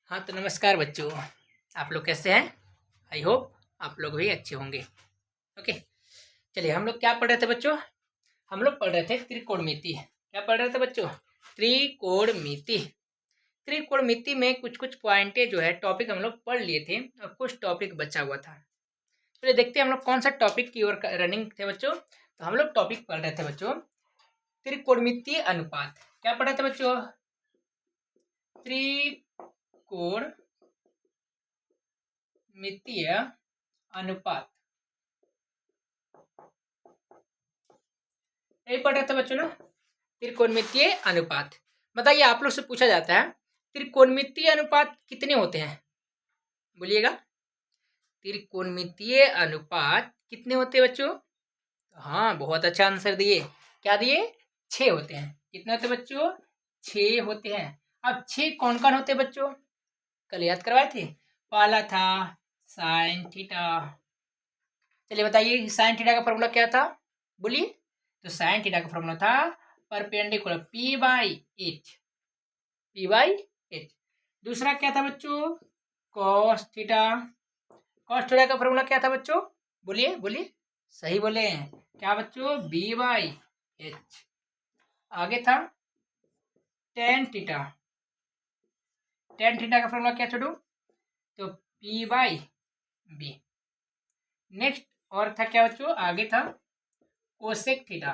हाँ, तो नमस्कार बच्चों। आप लोग कैसे हैं? आई होप आप लोग भी अच्छे होंगे। ओके, चलिए हम लोग क्या पढ़ रहे थे बच्चों? हम लोग पढ़ रहे थे त्रिकोणमिति। क्या पढ़ रहे थे बच्चों? त्रिकोणमिति। त्रिकोणमिति में कुछ कुछ पॉइंटें जो है टॉपिक हम लोग पढ़ लिए थे और कुछ टॉपिक बचा हुआ था। चलिए देखते हैं हम लोग कौन सा टॉपिक की ओर रनिंग थे बच्चों। तो हम लोग टॉपिक पढ़ रहे थे बच्चों त्रिकोणमितीय अनुपात। क्या पढ़ रहे थे बच्चों? त्रिकोणमितीय अनुपात। यही पढ़ रहे थे बच्चों ना, त्रिकोणमितीय अनुपात। बताइए, आप लोग से पूछा जाता है त्रिकोणमितीय अनुपात कितने होते हैं? बोलिएगा, त्रिकोणमितीय अनुपात कितने होते हैं बच्चों? हाँ, बहुत अच्छा आंसर दिए। क्या दिए? 6 होते हैं। कितने होते हैं बच्चों? 6 होते हैं। अब 6 कौन कौन होते हैं बच्चों? कल याद करवाए थे। पहला था साइन थीटा। चलिए बताइए, साइन थीटा का फॉर्मूला क्या था? बोलिए। तो साइन थीटा का फॉर्मूला था perpendicular P by H. P by H. दूसरा क्या था बच्चों? Cos theta. कॉस थीटा का फॉर्मूला क्या था बच्चों? बोलिए बोलिए, सही बोले। क्या बच्चों? B by H. आगे था टेन थीटा। टेन थीटा का फॉर्मूला क्या छोड़ू? तो पी बाई बी। नेक्स्ट और था क्या बच्चों? आगे था कोसेक थीटा।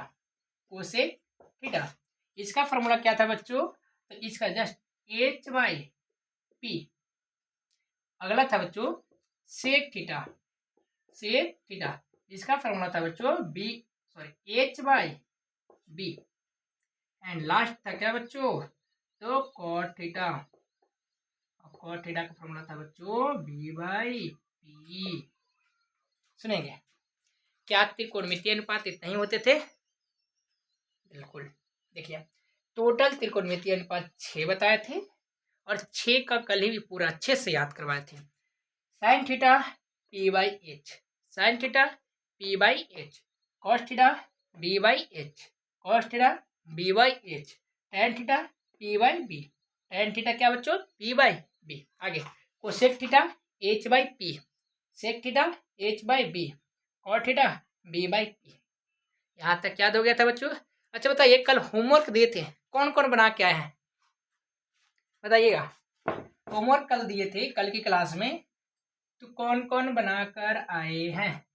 कोसेक थीटा, इसका फॉर्मूला क्या था बच्चों? तो इसका जस्ट एच बाई पी। अगला था बच्चों सेक थीटा। सेक थीटा, इसका फॉर्मूला था बच्चों B sorry H by B. And last था क्या बच्चों? तो कॉट थीटा। कॉट थीटा का फॉर्मूला था बच्चों बी बाई पी। सुनेंगे, क्या त्रिकोणमितीय अनुपात इतने ही होते थे? बिल्कुल। देखिए, टोटल त्रिकोणमितीय अनुपात 6 बताए थे और 6 का कल ही भी पूरा अच्छे से याद करवाए थे। Sine theta P by H, sine theta P by H, cos theta B by H, cos theta B by H, tan theta P by B. Tan theta क्या बच्चों? P by B. आगे cosec theta H by P, sec theta H by B, cot theta B by P. यहाँ तक याद हो गया था बच्चों? अच्छा बताइए, कल होमवर्क दिए थे, कौन कौन बना के आए हैं? बताइएगा। होमवर्क कल दिए थे कल की क्लास में, तो कौन कौन बनाकर आए हैं?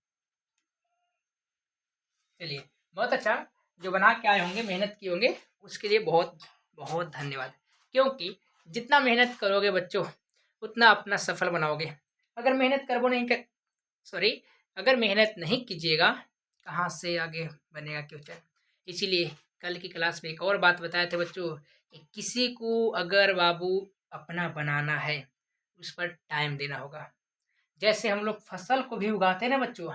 चलिए, बहुत अच्छा। जो बना के आए होंगे, मेहनत किए होंगे, उसके लिए बहुत बहुत धन्यवाद। क्योंकि जितना मेहनत करोगे बच्चों, उतना अपना सफल बनाओगे। अगर मेहनत करो नहीं कर सॉरी अगर मेहनत नहीं कीजिएगा, कहाँ से आगे बनेगा फ्यूचर। इसीलिए कल की क्लास में एक और बात बताए थे बच्चों कि किसी को अगर बाबू अपना बनाना है, उस पर टाइम देना होगा। जैसे हम लोग फसल को भी उगाते हैं ना बच्चों,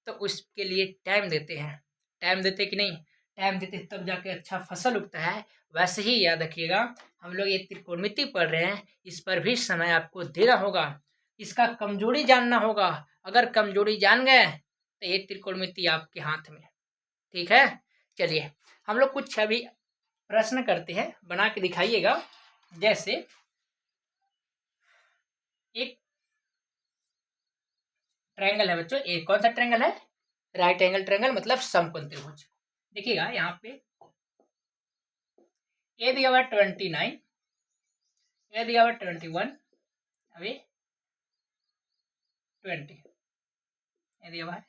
तो उसके लिए टाइम देते हैं। टाइम देते कि नहीं? टाइम देते तब जाके अच्छा फसल उगता है। वैसे ही याद रखिएगा, हम लोग ये त्रिकोणमिति पढ़ रहे हैं, इस पर भी समय आपको देना होगा। इसका कमजोरी जानना होगा। अगर कमजोरी जान गए तो ये त्रिकोणमिति आपके हाथ में। ठीक है, चलिए हम लोग कुछ अभी प्रश्न करते हैं, बना के दिखाइएगा। जैसे एक ट्रायंगल है बच्चों, एक कौन सा ट्रायंगल है? राइट एंगल ट्रायंगल, मतलब समकोण त्रिभुज। देखिएगा यहाँ पे ए दिया हुआ 29, ए दिया हुआ 21, अभी 20 ए दिया हुआ है।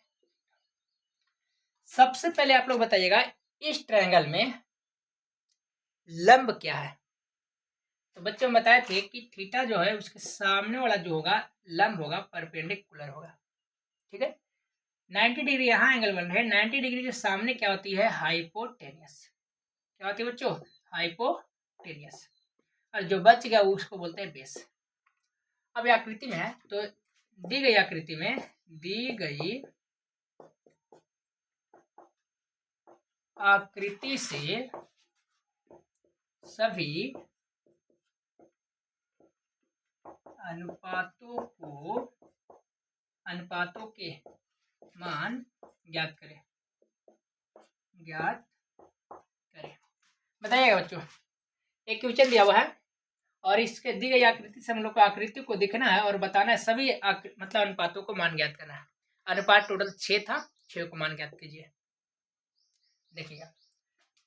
सबसे पहले आप लोग बताइएगा, इस ट्रायंगल में लंब क्या है? तो बच्चों बताए थे कि थीटा जो है उसके सामने वाला जो होगा लंब होगा, परपेंडिकुलर होगा। ठीक है, 90 डिग्री यहाँ एंगल बन रहे हैं, 90 डिग्री के सामने क्या होती है? हाइपोटेनियस। क्या होती है बच्चों? हाइपोटेनियस। और जो बच गया उसको बोलते हैं बेस। अब आकृति में है, तो दी गई आकृति में दी गई आकृति से सभी अनुपातों के मान ज्ञात करें। ज्ञात करें, बताइएगा बच्चों। एक क्वेश्चन दिया हुआ है, और इसके दी गई आकृति से हम लोग को आकृति को दिखना है और बताना है सभी मतलब अनुपातों को मान ज्ञात करना है। अनुपात टोटल 6 था, 6 को मान ज्ञात कीजिए। देखिएगा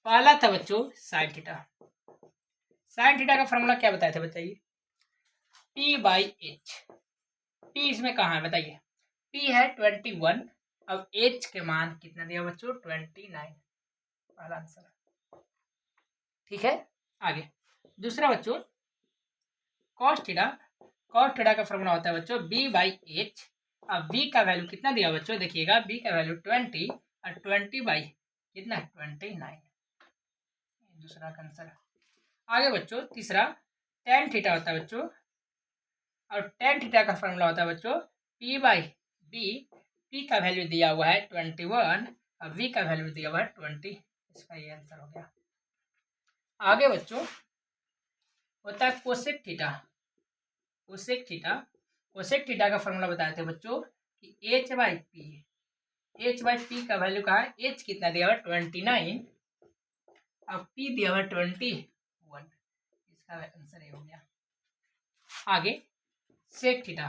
पहला था बच्चों साइन थीटा। साइन थीटा का फॉर्मूला क्या बताया था बताइए? P/H। P इसमें कहाँ है बताइए? P है 21। अब H के मान कितना दिया बच्चों? 29। पहला आंसर। ठीक है, आगे दूसरा बच्चों cos थीटा। cos थीटा का फॉर्मूला होता है बच्चों B/H। अब B का वैल्यू कितना दिया बच्चों? देखिएगा B का वैल्यू 20 और 20 बाई कितना है? 29। दूसरा आंसर। आगे बच्चों तीसरा tan थीटा होता है बच्चों, और tan थीटा का फॉर्मूला होता है बच्चों P/B। P का वैल्यू दिया हुआ है 21 और V का वैल्यू दिया हुआ है 20। इसका ये आंसर हो गया। आगे बच्चों होता है cosec theta. Cosec theta, cosec theta का फॉर्मूला बताए थे बच्चों कि H/P। H/P का वैल्यू कहा है? H कितना दिया हुआ है? 29 और P दिया हुआ है 21। इसका आंसर ये हो गया। आगे सेक थीटा।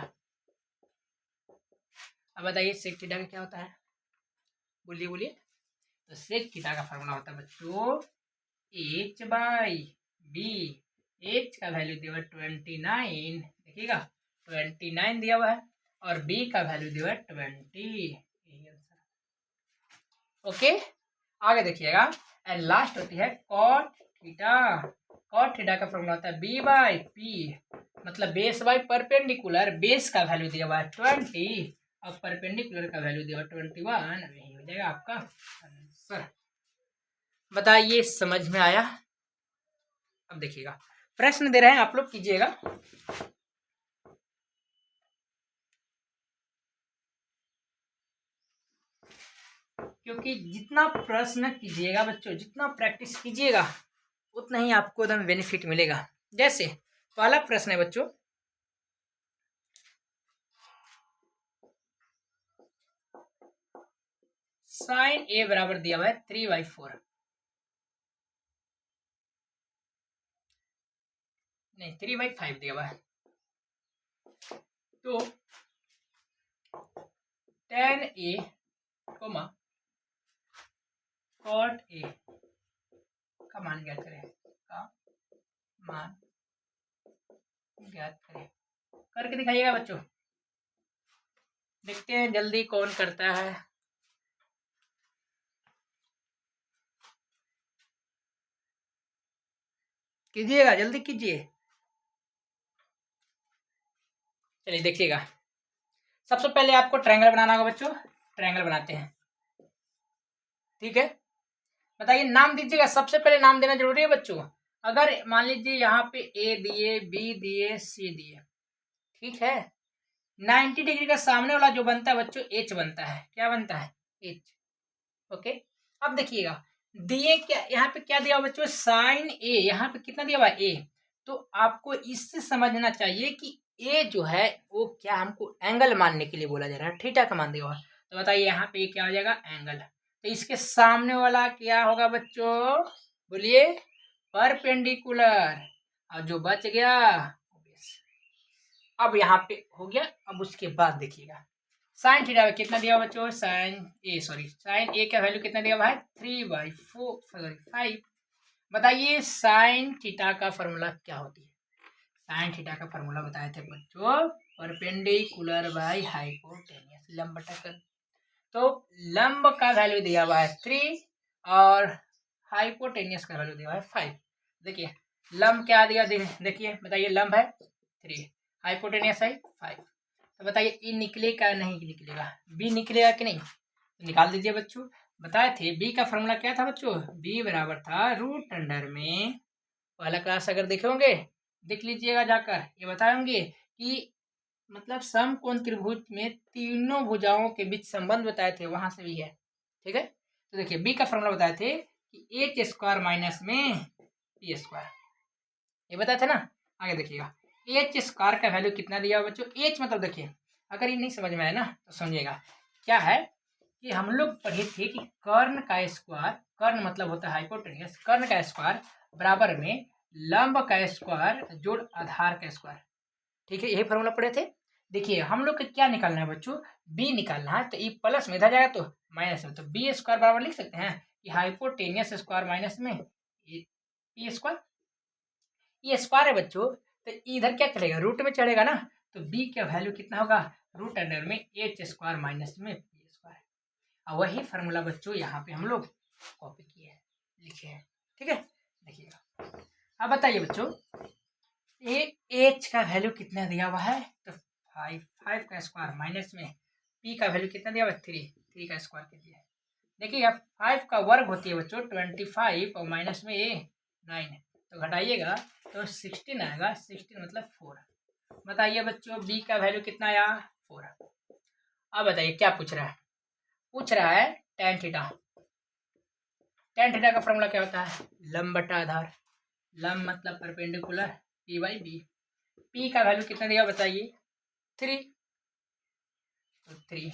अब बताइए सेक थीटा का क्या होता है? बोलिए बोलिए। तो सेक थीटा का फॉर्मूला होता है बच्चों H/B। H का वैल्यू दिया हुआ है 29, देखिएगा 29 दिया हुआ है, और B का वैल्यू दिया हुआ है 20। यही आंसर। ओके, आगे देखिएगा एंड लास्ट होती है कॉट थीटा। कॉट थीटा का फॉर्मूला होता है B/P, मतलब बेस बाय परपेंडिकुलर। बेस का वैल्यू दिया हुआ है 20 और परपेंडिकुलर का वैल्यू दिया हुआ 21। यही हो जाएगा आपका आंसर। बताइए समझ में आया? अब देखिएगा प्रश्न दे रहे हैं, आप लोग कीजिएगा। क्योंकि जितना प्रश्न कीजिएगा बच्चों, जितना प्रैक्टिस कीजिएगा उतना ही आपको एकदम बेनिफिट मिलेगा। जैसे पहला प्रश्न है बच्चों, साइन ए बराबर दिया हुआ है 3/4। नहीं 3/5 दिया हुआ है। तो tan A comma cot A का मान ज्ञात करें। का मान ज्ञात करें, करके दिखाइएगा बच्चों। देखते हैं जल्दी कौन करता है। कीजिएगा, जल्दी कीजिए। चलिए देखिएगा, सबसे पहले आपको ट्रायंगल बनाना होगा बच्चों। ट्रायंगल बनाते हैं, ठीक है। बताइए नाम दीजिएगा, सबसे पहले नाम देना जरूरी है बच्चों। अगर मान लीजिए यहाँ पे ए दिए, बी दिए, सी दिए, ठीक है। 90 डिग्री का सामने वाला जो बनता है बच्चों एच बनता है। क्या बनता है? एच। ओके, अब देखिएगा दिए क्या, यहाँ पे क्या दिया हुआ बच्चों? साइन ए। यहाँ पे कितना दिया हुआ? ए। तो आपको इससे समझना चाहिए कि ए जो है वो क्या हमको एंगल मानने के लिए बोला जा रहा है। थीटा का मान दिया हुआ, तो बताइए यहाँ पे क्या हो जाएगा? एंगल। तो इसके सामने वाला क्या होगा बच्चों? बोलिए। परपेंडिकुलर। और जो बच गया, अब यहाँ पे हो गया। अब उसके बाद देखिएगा साइन थीटा में कितना दिया हुआ बच्चों? साइन ए का वैल्यू कितना दिया हुआ है? 3/5। बताइए साइन थीटा का फॉर्मूला क्या होती है? साइन थीटा का फॉर्मूला बताए थे बच्चों परपेंडिकुलर बाय हाइपोटेनियस, लंब बटा कर। तो लंब का वैल्यू दिया हुआ है 3 और हाइपोटेनियस का वैल्यू दिया हुआ है 5। देखिए लंब क्या दिया, देखिए बताइए लंब है 3, हाइपोटेनियस है 5। तो बताइए ई निकलेगा नहीं निकलेगा? बी निकलेगा कि नहीं? तो निकाल दीजिए बच्चों। बताए थे बी का फॉर्मूला क्या था बच्चों? बी बराबर था रूट अंडर में, पहला क्लास अगर देखे होंगे देख लीजिएगा जाकर, ये बताए होंगे कि मतलब समकोण त्रिभुज में तीनों भुजाओं के बीच संबंध बताए थे, वहां से भी है, ठीक है। तो देखिए बी का फॉर्मूला बताए थे कि एच स्क्वायर माइनस में पी स्क्वायर, ये बताए थे ना। आगे देखिएगा एच स्क्वायर का वैल्यू कितना दिया बच्चों? एच मतलब देखिए अगर ये नहीं समझ में आए ना तो समझिएगा क्या है कि हम लोग पढ़े थे कि कर्ण का स्क्वायर, कर्ण मतलब होता है हाइपोटेनियस, कर्ण का स्क्वायर बराबर में लंब का स्क्वायर जोड़ आधार का स्क्वायर। ठीक है, यही फॉर्मूला पढ़े थे। देखिए हम लोग को क्या निकालना है बच्चों, बी निकालना है। तो ई प्लस में इधर जाएगा तो माइनस में, तो बी स्क्वायर बराबर लिख सकते हैं कि हाइपोटेनियस स्क्वायर माइनस में पी स्क्वायर। ये स्क्वायर है बच्चों, तो इधर क्या चलेगा, रूट में चढ़ेगा ना, तो बी का वैल्यू कितना होगा, रूट अंडर में एच स्क्वायर माइनस में पी स्क्वायर। और वही फार्मूला बच्चों यहाँ पे हम लोग कॉपी किए हैं, लिखे हैं। ठीक है, देखिएगा। अब बताइए बच्चों, एच का वैल्यू कितना दिया हुआ है, तो 5 का स्क्वायर माइनस में पी का वैल्यू कितना दिया हुआ है, 3 का स्क्वायर के दिया है। देखिएगा 5 का वर्ग होती है बच्चों 25 और माइनस में ये 9, तो घटाइएगा तो 16 आएगा। 16 मतलब 4। बताइए बच्चों बी का वैल्यू कितना आया, 4। अब बताइए क्या पूछ रहा है, पूछ रहा है tan थीटा। tan थीटा का फॉर्मूला क्या होता है, लंब बटा आधार। लंब मतलब perpendicular, P by B. P का वैल्यू कितना दिया बताइए, 3, तो 3।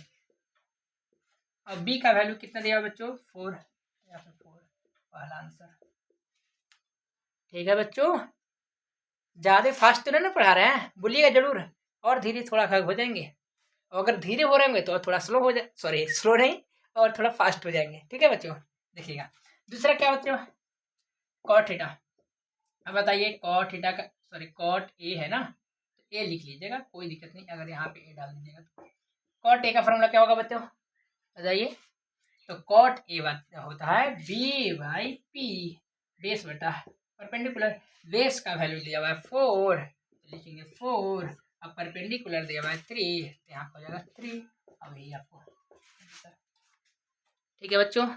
और बी का वैल्यू कितना दिया बच्चों, 4, या फिर 4 पहला आंसर। ठीक है बच्चों, ज़्यादा फास्ट तो नहीं ना पढ़ा रहे हैं, बोलिएगा जरूर, और धीरे थोड़ा हो जाएंगे। और अगर धीरे हो रहे होंगे तो थोड़ा स्लो हो जाए, सॉरी स्लो नहीं, और थोड़ा फास्ट हो जाएंगे। ठीक है बच्चों, देखिएगा दूसरा क्या बच्चों, कॉट थीटा। अब बताइए कॉट थीटा का, सॉरी कॉट ए है ना, तो ए लिख लीजिएगा, कोई दिक्कत नहीं अगर यहाँ पे ए डाल दीजिएगा तो। कॉट ए का फॉर्मूला क्या होगा बच्चों, बताइए। तो कॉट ए होता है बी बाई पी, बेस बटा परपेंडिकुलर। बेस का वैल्यू दिया हुआ है 4, तो लिखेंगे 4, अब परपेंडिकुलर दिया हुआ है 3, तो यहाँ हो जाएगा 3। अब यही आपको, ठीक है बच्चों, आ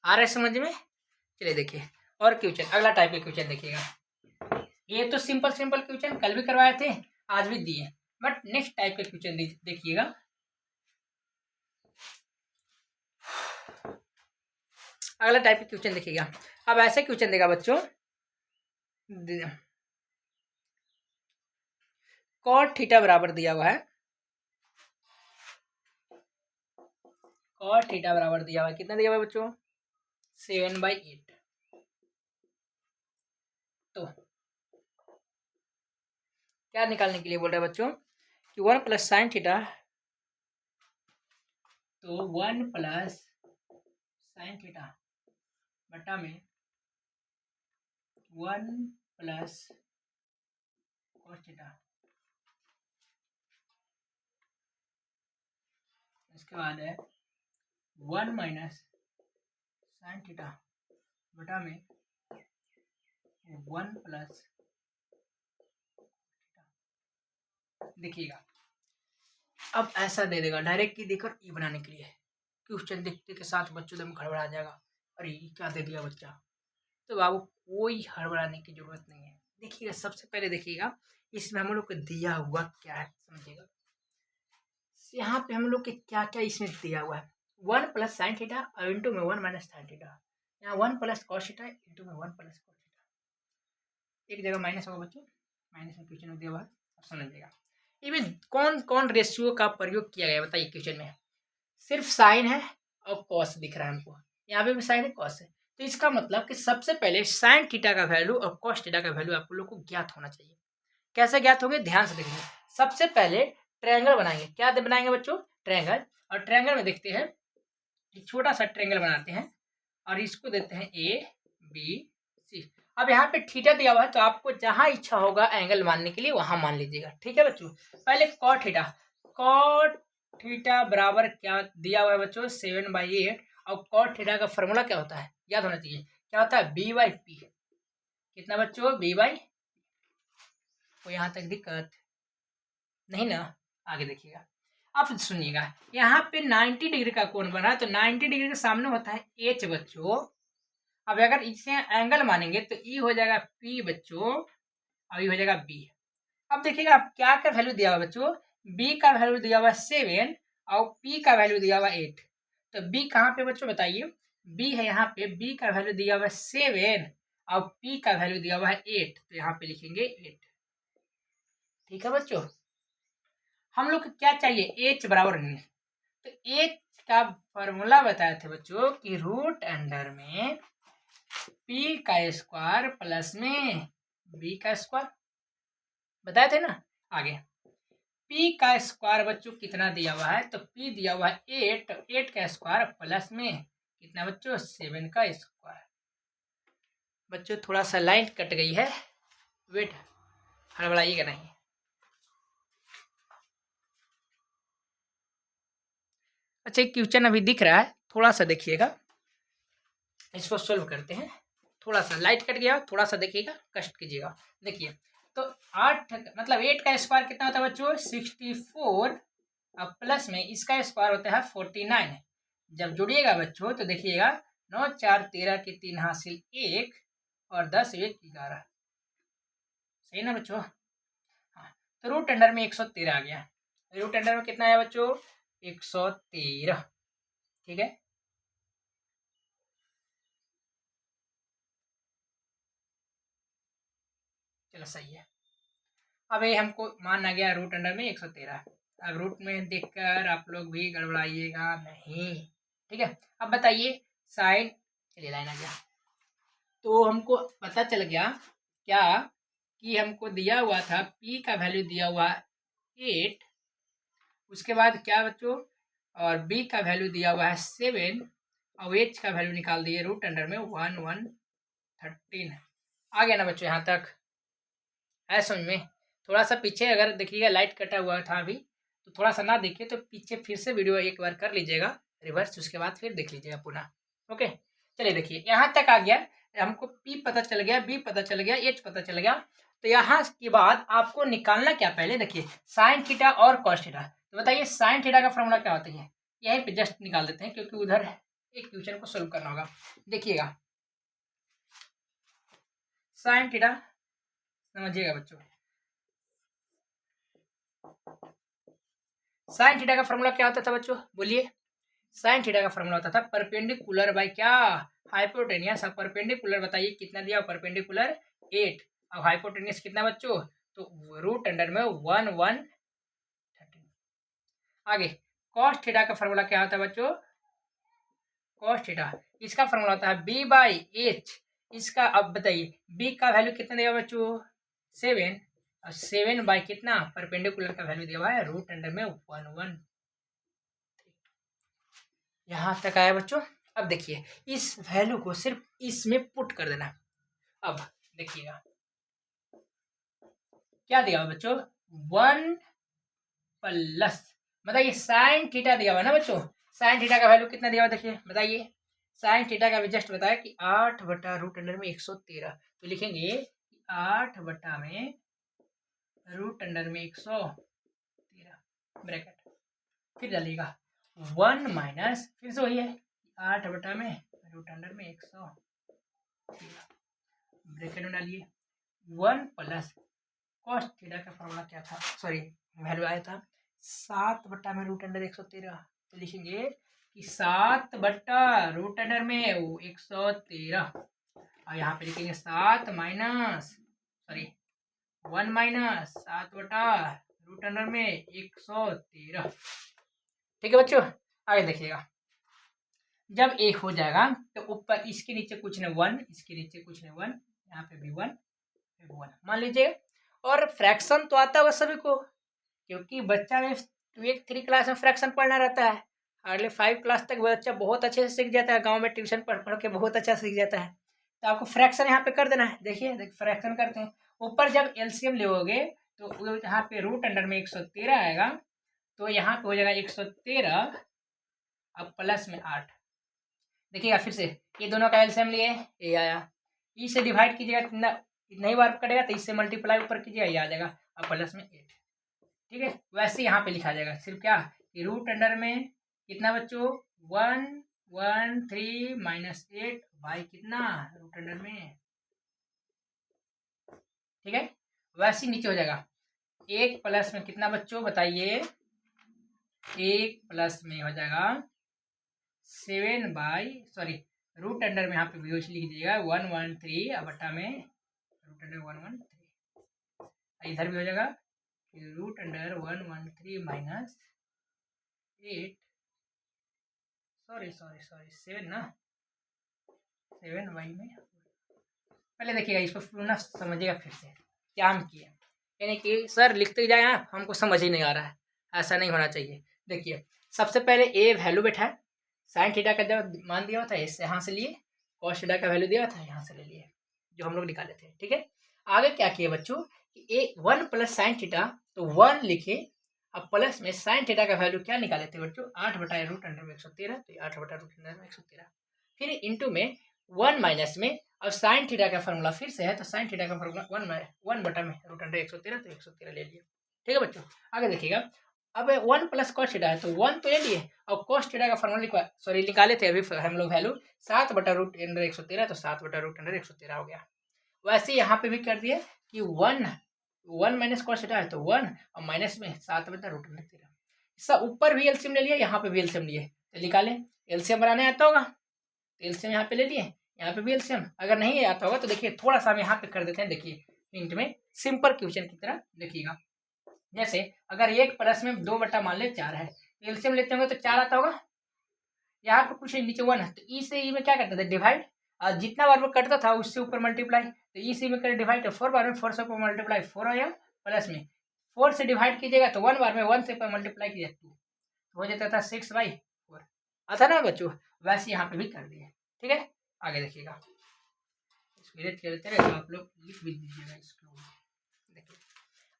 रहा है समझ में। चलिए देखिए और क्वेश्चन, अगला टाइप का क्वेश्चन देखिएगा। ये तो सिंपल सिंपल क्वेश्चन कल भी करवाए थे, आज भी दिए, बट नेक्स्ट टाइप का क्वेश्चन देखिएगा। अगला टाइप का क्वेश्चन देखिएगा। अब ऐसे क्वेश्चन देगा बच्चों, कॉट थीटा बराबर दिया हुआ है, कॉट थीटा बराबर दिया हुआ है, कितना दिया हुआ है बच्चों, 7/8। तो क्या निकालने के लिए बोल रहा है बच्चों कि 1 प्लस साइन थीटा, तो 1 प्लस साइन थीटा बटा में 1 प्लस कॉस थीटा, इसके बाद है 1 माइनस साइन थीटा बटा में 1 प्लस। देखिएगा अब ऐसा दे देगा डायरेक्ट की देकर ई बनाने के लिए, क्वेश्चन देखते के साथ बच्चों एकदम गड़बड़ा जाएगा, अरे ये क्या दे दिया बच्चा। तो बाबू कोई हड़बड़ाने की जरूरत नहीं है। देखिएगा सबसे पहले देखिएगा इसमें हम लोग को दिया हुआ क्या है, समझिएगा। यहाँ पे हम लोग के क्या क्या इसमें दिया हुआ है, 1 प्लस साइन थीटा और इंटू में 1 माइनस साइन थीटा, यहाँ 1 प्लस कॉस थीटा इंटू में 1 प्लस कॉस थीटा। एक जगह माइनस होगा बच्चों, माइनस में क्वेश्चन में दिया हुआ है, अब समझिएगा। इवन कौन कौन रेशियो का प्रयोग किया गया बताइए क्वेश्चन में, सिर्फ साइन है और कॉस दिख रहा है हमको, यहाँ पे भी साइन है कॉस है, तो इसका मतलब कि सबसे पहले साइन थीटा का वैल्यू और कॉस थीटा का वैल्यू आप लोग को ज्ञात होना चाहिए। कैसे ज्ञात होंगे, ध्यान से देखिए। सबसे पहले ट्रायंगल बनाएंगे, क्या बनाएंगे बच्चों, ट्रायंगल। और ट्रायंगल में देखते हैं, एक छोटा सा ट्रायंगल बनाते हैं और इसको देते हैं ए बी सी। अब यहाँ पे थीटा दिया हुआ है, तो आपको जहां इच्छा होगा एंगल मानने के लिए वहां मान लीजिएगा। ठीक है बच्चों, पहले कॉट थीटा, कॉट थीटा बराबर क्या दिया हुआ है बच्चों, 7/8। और कॉट थीटा का फॉर्मूला क्या होता है, याद होना चाहिए, क्या होता है, बी बाई पी। कितना बच्चों, बी बाई, तो यहाँ तक दिक्कत नहीं ना, आगे देखिएगा। अब सुनिएगा, यहाँ पे 90 डिग्री का कोण बना है, तो 90 डिग्री के सामने होता है एच बच्चों। अब अगर इसे एंगल मानेंगे तो ई हो जाएगा पी बच्चों, और ई हो जाएगा बी। अब देखिएगा आप क्या का वैल्यू दिया हुआ बच्चों, बी का वैल्यू दिया हुआ 7 और पी का वैल्यू दिया हुआ 8। तो बी कहाँ पे बच्चों बताइए, बी है यहाँ पे, बी का वैल्यू दिया हुआ 7 और पी का वैल्यू दिया हुआ है 8, तो यहाँ पे लिखेंगे 8। ठीक है बच्चों, हम लोग को क्या चाहिए, एच बराबर नहीं, तो एच का फॉर्मूला बताए थे बच्चों कि रूट अंडर में पी का स्क्वायर प्लस में बी का स्क्वायर, बताए थे ना। आगे पी का स्क्वायर बच्चों कितना दिया हुआ है, तो पी दिया हुआ है 8, 8 का स्क्वायर प्लस में कितना बच्चों 7 का स्क्वायर। बच्चों थोड़ा सा लाइन कट गई है, वेट, हड़बड़ाइएगा नहीं। अच्छा एक क्वेश्चन अभी दिख रहा है, थोड़ा सा देखिएगा, इसको सोल्व करते हैं। थोड़ा सा लाइट कट गया, थोड़ा सा देखिएगा, कष्ट कीजिएगा। देखिए तो 8 मतलब 8 का स्क्वायर कितना होता है बच्चों 64, अब प्लस में इसका स्क्वायर होता है 49। जब जोड़िएगा बच्चों तो देखिएगा 9 4 13 के 3 हासिल 1 और 10 1 11, सही ना बच्चों। हाँ तो रूट अंडर में 113 आ गया, रूट अंडर में कितना आया बच्चों 113, ठीक है। चलो सही है। अब ये हमको मान आ गया रूट अंडर में 113। अब रूट में देखकर आप लोग भी गड़बड़ाइएगा नहीं, ठीक है। अब बताइए साइन, चलिए लाइन आ गया, तो हमको पता चल गया क्या कि हमको दिया हुआ था p का वैल्यू दिया हुआ 8, उसके बाद क्या बच्चों और b का वैल्यू दिया हुआ है 7 और h का वैल्यू निकाल दिए रूट अंडर में 113। आ गया ना बच्चों यहाँ तक, है समझ में। थोड़ा सा पीछे अगर देखिएगा लाइट कटा हुआ था अभी, तो थोड़ा सा ना देखिए तो पीछे फिर से वीडियो एक बार कर लीजिएगा रिवर्स, उसके बाद फिर देख लीजिएगा पुनः। ओके चलिए देखिए यहाँ तक आ गया, हमको पी पता चल गया, बी पता चल गया, एच पता चल गया। तो यहाँ के बाद आपको निकालना क्या, पहले देखिए साइन थीटा और कॉस थीटा। तो बताइए साइन थीटा का फॉर्मूला क्या होता है, यहीं पे जस्ट निकाल देते हैं क्योंकि उधर एक क्वेश्चन को सोल्व करना होगा। देखिएगा साइन थीटा समझिएगा बच्चों, साइन थीटा का फॉर्मूला क्या होता था बच्चों बोलिए। साइन थीटा का फॉर्मूला होता था परपेंडिकुलर बाय क्या हाइपोटेनियस। अब परपेंडिकुलर बताइए कितना दिया, परपेंडिकुलर 8 और हाइपोटेनियस कितना बच्चों, तो रूट अंडर में 113। आगे कॉस थीटा का फॉर्मूला क्या होता है बच्चों, कॉस थीटा इसका फॉर्मूला होता है बी बाई एच। इसका अब बताइए बी का वैल्यू कितना दिया बच्चों 7 और 7 बाई कितना परपेंडिकुलर का वैल्यू दिया हुआ है रूट अंडर में 113। यहाँ तक आया बच्चों। अब देखिए इस वैल्यू को सिर्फ इसमें पुट कर देना। अब देखिएगा क्या दिया हुआ बच्चों 1 प्लस, बताइए साइन थीटा दिया हुआ ना बच्चों, साइन थीटा का वैल्यू कितना दिया हुआ देखिए बताइए। साइन थीटा का भी जस्ट बताया कि 8 बटा रूट अंडर में 113, तो लिखेंगे 8 बटा में रूट अंडर में 113 ब्रैकेट, फिर डालिएगा 1 माइनस फिर से वही है 8 बटा में रूट अंडर में 113 ब्रैकेट में डालिए 1 प्लस कॉस थीटा का फॉर्मूला क्या था, सॉरी वैल्यू आया था 7 बटा में रूट अंडर 113, तो लिखेंगे कि 7 बटा रूट अंडर में वो 113 और यहाँ पे लिखेंगे 7 माइनस सॉरी 1 माइनस 7 बटा रूट अंडर में 113। ठीक है बच्चों, आगे देखिएगा जब एक हो जाएगा तो ऊपर इसके नीचे कुछ न 1, इसके नीचे कुछ न 1, यहाँ पे भी 1 मान लीजिए। और फ्रैक्शन तो आता है सभी को, क्योंकि बच्चा में 2 3 क्लास में फ्रैक्शन पढ़ना रहता है, अगले 5 क्लास तक बच्चा बहुत अच्छे से सीख जाता है, गांव में ट्यूशन पढ़ पढ़ के बहुत अच्छा सीख जाता है। तो आपको फ्रैक्शन यहाँ पे कर देना है। देखिए फ्रैक्शन करते हैं, ऊपर जब एलसीएम लोगे तो यहाँ पे रूट अंडर में 113 आएगा, तो यहाँ पे हो जाएगा 113 अब प्लस में 8। देखिएगा फिर से ये दोनों का एलसीएम लिए ये आया, ई से डिवाइड कीजिएगा इतना ही बार कटेगा तो इससे मल्टीप्लाई ऊपर कीजिएगा ये आ जाएगा अब प्लस में 8। ठीक है वैसे यहाँ पे लिखा जाएगा सिर्फ क्या कि रूट अंडर में कितना बच्चों 113 माइनस 8 बाई कितना रूट अंडर में, ठीक है वैसे नीचे हो जाएगा 1 प्लस में कितना बच्चों बताइए, 1 प्लस में हो जाएगा 7 बाई सॉरी रूट अंडर में यहाँ पे भी लिख दीजिएगा 113 बटा में रूट अंडर 113, इधर भी हो जाएगा रूट अंडर 113 माइनस 8 सॉरी 7 ना 7y में, पहले देखिएगा इसको पुनः समझिएगा फिर से क्या हम किए, यानी कि सर लिखते जाए आप हमको समझ ही नहीं आ रहा है, ऐसा नहीं होना चाहिए। देखिए सबसे पहले ए वैल्यू बैठा है, साइन थीटा का जब मान दिया हुआ था इससे यहाँ से लिए, कॉस थीटा का वैल्यू दिया था यहाँ से ले लिए, जो हम लोग निकाले थे। ठीक है, आगे क्या किए बच्चों कि ए 1 प्लस साइन थीटा, तो 1 लिखे, अब प्लस में साइन थीटा का वैल्यू क्या निकाले थे बच्चों 8/√113, तो 8/√113, फिर इंटू में 1 माइनस में, अब साइन थीटा का फॉर्मूला फिर से है, तो साइन थीटा का फॉर्मूला 1/√113, तो 113 ले लिए। ठीक है बच्चों, आगे देखिएगा, अब 1 प्लस कॉस थीटा है तो 1 तो ले लिए, और कॉस थीटा का फॉर्मूला निकाले थे अभी हम लोग वैल्यू 7/√113, तो 7/√113 हो गया। वैसे यहाँ पे भी कर दिए कि 1 माइनस कॉस थीटा है तो 1, और माइनस में 7/√113, सब ऊपर भी एलसीएम ले लिया, यहाँ पे भी एलसीएम लिए, तो निकाले, एलसीएम बनाने आता होगा तो एलसीएम यहाँ पे ले लिए, यहाँ पे भी एलसीएम, अगर नहीं आता होगा तो देखिए थोड़ा सा हम यहाँ पे कर देते हैं, देखिए हिंट में सिंपल क्वेश्चन की तरह देखिएगा, जैसे अगर 1 प्लस में 2 बटा मान ले 4 है, एलसीएम लेते होंगे तो 4 आता होगा, यहाँ पे कुछ नीचे 1 है, तो ई से ई में क्या करते थे डिवाइड, और जितना बार में कटता था उससे ऊपर मल्टीप्लाई, तो ई से में कर डिवाइड, तो 4 बार में 4 से ऊपर मल्टीप्लाई 4 आया, प्लस में 4 से डिवाइड कीजिएगा तो 1 बार में 1 से ऊपर मल्टीप्लाई कीजिए 2, तो हो जाता था 6/4 आता ना बच्चों, वैसे यहाँ पे भी कर दिए। ठीक है, आगे देखिएगा, इसको इरेज करते रहे तो आप लोग लिख भी दीजिएगा इसको। देखिए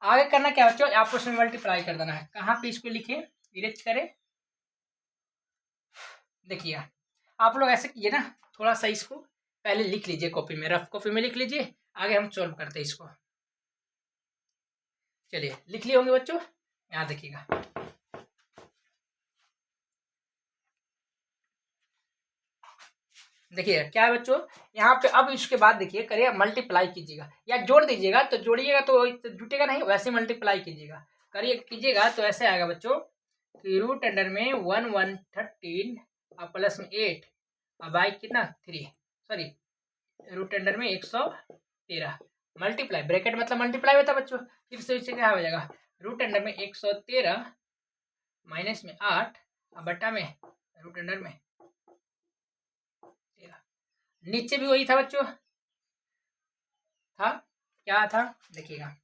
आगे करना क्या बच्चों, आपको इसमें मल्टीप्लाई कर देना है, कहाँ पे इसको लिखे इरेज करें, देखिए आप लोग ऐसे कीजिए ना, थोड़ा सा इसको पहले लिख लीजिए कॉपी में, रफ कॉपी में लिख लीजिए, आगे हम सॉल्व करते हैं इसको। चलिए लिख लिए होंगे बच्चों, यहाँ देखिएगा, देखिए क्या है बच्चों, यहाँ पे अब इसके बाद देखिए करिए मल्टीप्लाई कीजिएगा या जोड़ दीजिएगा, तो जोड़िएगा तो जुटेगा नहीं, वैसे मल्टीप्लाई कीजिएगा, करिए कीजिएगा तो ऐसे आएगा बच्चों कि रूट अंडर में 113 और प्लस में 8 और बाई कितना 3, सॉरी रूट अंडर में 113, मल्टीप्लाई ब्रैकेट मतलब मल्टीप्लाई होता है बच्चों, फिर से इससे क्या हो जाएगा रूट अंडर में 113 माइनस में 8 और बटा में रूट अंडर में 13, नीचे भी वही था बच्चों, था क्या था देखिएगा,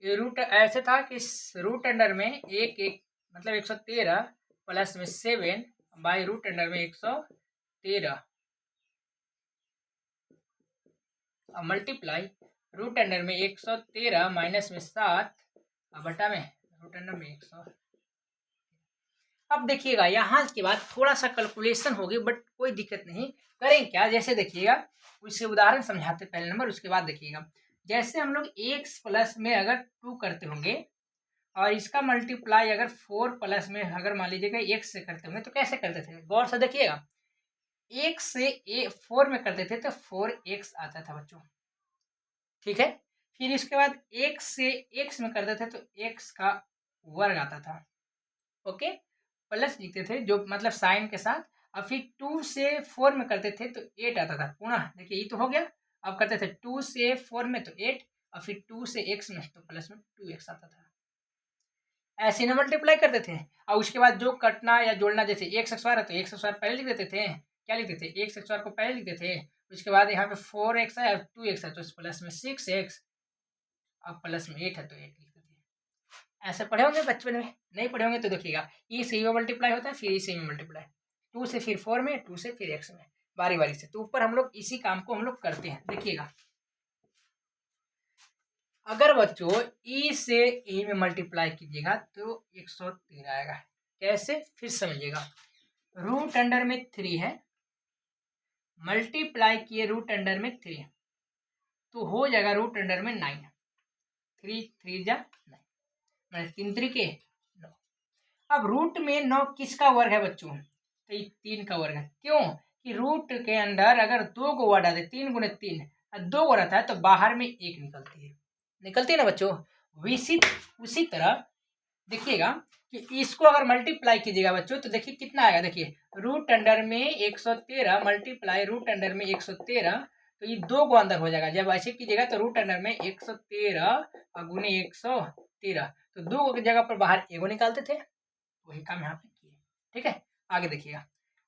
रूट ऐसे था कि रूट अंडर में एक मतलब 113 प्लस में 7 बाई रूट अंडर में 113 और मल्टीप्लाई रूट अंडर में 113 माइनस में 7 और बटा में रूट अंडर में 100। अब देखिएगा यहाँ के बाद थोड़ा सा कैलकुलेशन होगी, बट कोई दिक्कत नहीं, करें क्या, जैसे देखिएगा उससे उदाहरण समझाते पहले नंबर, उसके बाद देखिएगा, जैसे हम लोग x प्लस में अगर 2 करते होंगे और इसका मल्टीप्लाई अगर 4 प्लस में अगर मान लीजिएगा x से करते होंगे तो कैसे करते थे, गौर से देखिएगा, x से 4 में करते थे तो 4x आता था बच्चों। ठीक है, फिर इसके बाद x से x में करते थे तो x का वर्ग आता था, ओके, प्लस लिखते थे जो मतलब साइन के साथ, और फिर 2 से 4 में करते थे तो 8 आता था, पुनः देखिए ये तो हो गया, अब करते थे 2 से 4 में तो 8 और फिर 2 से x में तो प्लस में 2x आता था, ऐसे ना मल्टीप्लाई करते थे, और उसके बाद जो कटना या जोड़ना, जैसे x स्क्वायर है तो x स्क्वायर पहले लिख देते थे, क्या लिखते थे x स्क्वायर को पहले लिखते थे, उसके बाद यहाँ पे 4x है और 2x है तो प्लस में 6x और प्लस में 8 है तो 8 लिखते थे। ऐसे पढ़े होंगे बचपन में, नहीं पढ़े होंगे तो देखिएगा ई से में मल्टीप्लाई होता है, फिर ई से में मल्टीप्लाई, 2 से फिर 4 में, 2 से फिर x में, बारी बारी से, तो ऊपर हम लोग इसी काम को हम लोग करते हैं। देखिएगा अगर बच्चों ई से ए में मल्टीप्लाई कीजिएगा तो 113 आएगा, कैसे फिर समझिएगा, रूट अंडर में 3 है, मल्टीप्लाई किए रूट अंडर में 3 तो हो जाएगा रूट अंडर में 9, 3 3 जा 9, मैंने 3 3 के 9, अब रूट में 9 किसका वर्ग है बच्चों, तो ये 3 का वर्ग है, क्यों कि रूट के अंदर अगर 2 को वर्ड आते 3 गुणे 3 और 2 को रहता है तो बाहर में 1 निकलती है ना बच्चों, उसी तरह देखिएगा कि इसको अगर मल्टीप्लाई कीजिएगा बच्चों तो देखिए कितना आएगा, देखिए रूट अंडर में 113 मल्टीप्लाई रूट अंडर में 113, तो ये 2 को अंदर हो जाएगा, जब ऐसे कीजिएगा तो रूट अंडर में 113 और गुने 113, तो 2 की जगह पर बाहर एगो निकालते थे, वही काम यहाँ पे किए। ठीक है, आगे देखिएगा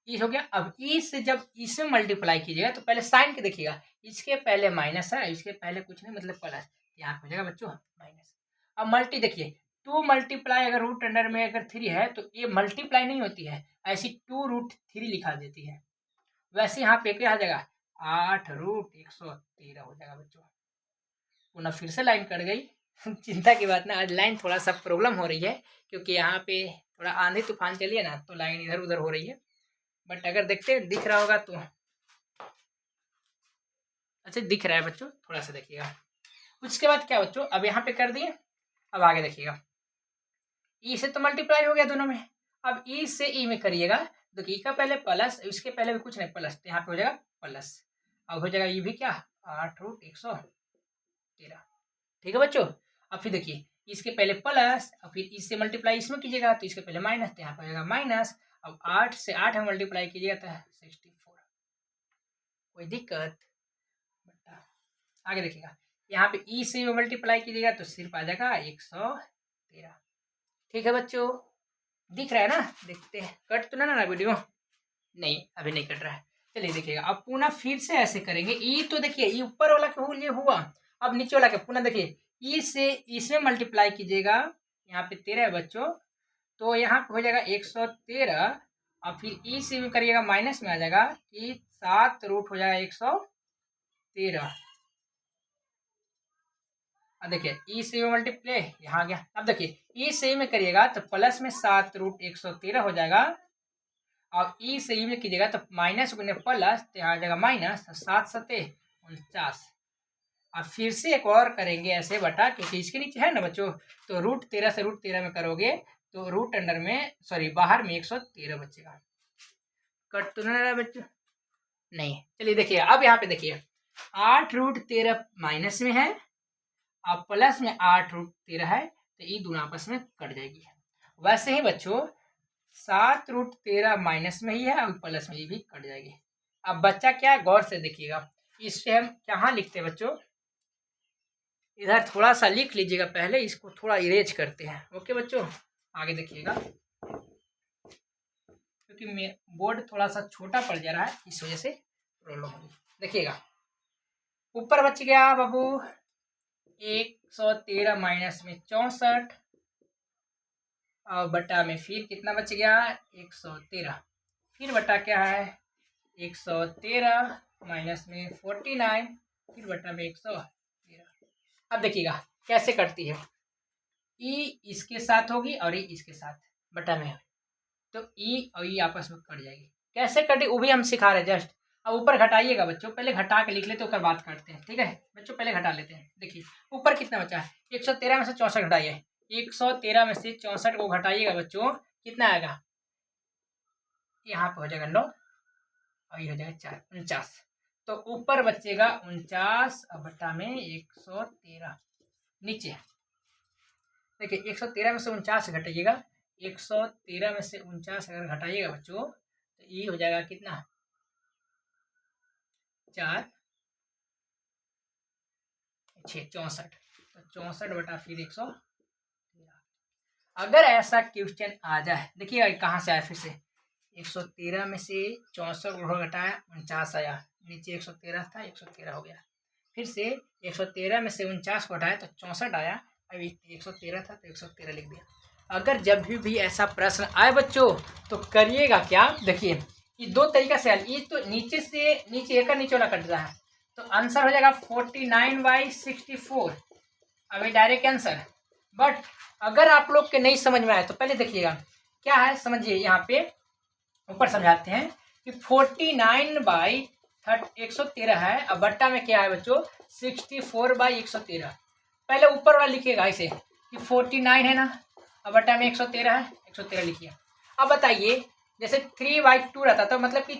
ई हो गया। अब ई से जब इसमें मल्टीप्लाई कीजिएगा तो पहले साइन के देखिएगा, इसके पहले माइनस है, इसके पहले कुछ नहीं मतलब प्लस, यहाँ हो जाएगा बच्चों माइनस। अब मल्टी देखिए, 2 मल्टीप्लाई अगर रूट अंडर में अगर 3 है तो ये मल्टीप्लाई नहीं होती है, ऐसी 2√3 लिखा देती है। वैसे यहाँ पे क्या आ जाएगा 8√113 हो जाएगा बच्चों। पुनः फिर से लाइन कट गई चिंता की बात ना, आज लाइन थोड़ा सा प्रॉब्लम हो रही है क्योंकि यहाँ पे थोड़ा आंधी तूफान चलिए ना तो लाइन इधर उधर हो रही है। बट अगर देखते दिख रहा होगा तो अच्छा दिख रहा है बच्चों, थोड़ा सा देखिएगा। उसके बाद क्या बच्चों, अब यहाँ पे कर दिए, अब आगे देखिएगा, ई से तो मल्टीप्लाई हो गया दोनों में, अब ई से ई में करिएगा, देखिए ई का पहले प्लस, इसके पहले भी कुछ नहीं प्लस, तो यहाँ पे हो जाएगा प्लस, अब हो जाएगा ये भी क्या 8√113। ठीक है बच्चों। अब फिर देखिए इसके पहले प्लस, और फिर इससे मल्टीप्लाई इसमें कीजिएगा तो इसके पहले माइनस, तो यहाँ पे हो जाएगा माइनस। अब 8 से 8 में मल्टीप्लाई कीजिएगा तो 64। कोई दिक्कत? आगे देखिएगा, यहाँ पे ई से मल्टीप्लाई कीजिएगा तो सिर्फ आ जाएगा 113। ठीक है बच्चों, दिख रहा है ना, देखते हैं कट तो ना वीडियो, नहीं अभी नहीं कट रहा है। चलिए देखिएगा, अब पुनः फिर से ऐसे करेंगे, ई तो देखिए ई ऊपर वाला के लिए हुआ, अब नीचे वाला के पुनः देखिए ई से इसमें मल्टीप्लाई कीजिएगा, यहाँ पे 13 है बच्चों, तो यहाँ पे हो जाएगा 113, और फिर ई से भी करिएगा माइनस में आ जाएगा कि 7 रूट हो जाएगा 113। अब देखिए ई से मल्टीप्लाई यहाँ आ गया, अब देखिए ई से में करिएगा तो प्लस में 7√113 हो जाएगा, और ई से ई में कीजिएगा तो माइनस गुने प्लस, तो यहाँ आ जाएगा माइनस, 7×7=49। अब फिर से एक और करेंगे ऐसे बटा, क्योंकि इसके नीचे है ना बच्चों, तो √13 से √13 में करोगे तो रूट अंडर में सॉरी बाहर में 113 बचेगा। कट तो नहीं रहा बच्चों, नहीं। चलिए देखिए, अब यहाँ पे देखिए 8√13 माइनस में है, अब प्लस में 8√13 है, तो ये दोनों आपस में कट जाएगी। वैसे ही बच्चों 7√13 माइनस में ही है, अब प्लस में ये भी कट जाएगी। अब बच्चा क्या, गौर से देखिएगा, इससे हम कहाँ लिखते हैं बच्चों, इधर थोड़ा सा लिख लीजिएगा, पहले इसको थोड़ा इरेज करते हैं। ओके बच्चों, आगे देखिएगा, क्योंकि बोर्ड थोड़ा सा छोटा पड़ जा रहा है इस वजह से प्रॉब्लम होगी। देखिएगा ऊपर बच गया बाबू 113 माइनस में 64, और बटा में फिर कितना बच गया 113, फिर बटा क्या है 113 माइनस में 49, फिर बटा में 113। अब देखिएगा कैसे कटती है, ई इसके साथ होगी और ई इसके साथ बटा में, तो ई और ई आपस में कट जाएगी। कैसे कटे वो भी हम सिखा रहे हैं जस्ट। अब ऊपर घटाइएगा बच्चों, पहले घटा के लिख लेते उसके बाद काटते हैं। ठीक है बच्चों, पहले घटा लेते हैं। देखिए ऊपर कितना बचा है 113 में से 64 घटाइए, 113 में से 64 को घटाइएगा बच्चों, कितना आएगा, यहाँ पे हो जाएगा 9 और ये हो जाएगा 4, 49। तो ऊपर बचेगा 49 और बटा में 113। नीचे देखिए 113 में से 49 घटाइएगा, 113 में से 49 अगर घटाइएगा बच्चों तो ये हो जाएगा कितना 4 6 64, तो 64 बटा फिर 113। अगर ऐसा क्वेश्चन आ जाए, देखिएगा कहाँ से आया, फिर से 113 में से 64 घटाया 49 आया, नीचे 113 था 113 हो गया, फिर से 113 में से 49 को हटाया तो 64 आया, अभी 113 था तो 113 लिख दिया। अगर जब भी ऐसा प्रश्न आए बच्चों तो करिएगा क्या, देखिए ये दो तरीका से, ये तो नीचे से नीचे एक नीचे वाला कट रहा है, तो आंसर हो जाएगा 49/64, अभी डायरेक्ट आंसर। बट अगर आप लोग के नहीं समझ में आए तो पहले देखिएगा क्या है, समझिए यहाँ पे ऊपर समझाते हैं कि 49/113 है, अब बट्टा में क्या है बच्चों 64/113। पहले ऊपर वाला लिखिएगा ऐसे कि 49 है ना, अब बट्टा में 113 है, 113 लिखिए। अब बताइए जैसे 3/2 रहता था, मतलब कि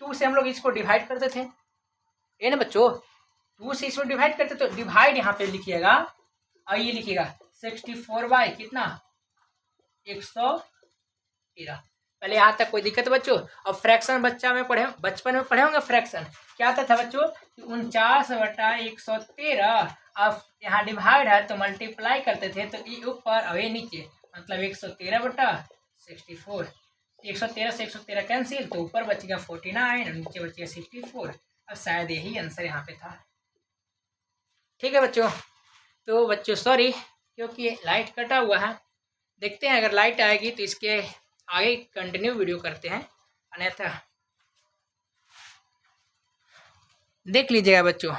2 से हम लोग इसको डिवाइड करते थे, ये ना बच्चों 2 से इसको डिवाइड करते, तो डिवाइड यहाँ पे लिखिएगा और ये लिखिएगा 64 कितना 113। पहले यहाँ तक कोई दिक्कत बच्चों। अब फ्रैक्शन बच्चन में पढ़े होंगे फ्रैक्शन क्या आता था बच्चों 49/113, अब यहाँ डिवाइड है तो मल्टीप्लाई करते थे, तो ये ऊपर और ये नीचे, मतलब 113/64। 113 से 113 कैंसिल, तो ऊपर बचेगा 49 और नीचे बचेगा 64। अब शायद यही आंसर यहाँ पे था। ठीक है बच्चों, तो बच्चों सॉरी क्योंकि लाइट कटा हुआ है। देखते हैं अगर लाइट आएगी तो इसके आगे कंटिन्यू वीडियो करते हैं, अन्यथा देख लीजिएगा बच्चों,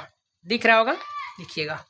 दिख रहा होगा, लिखिएगा।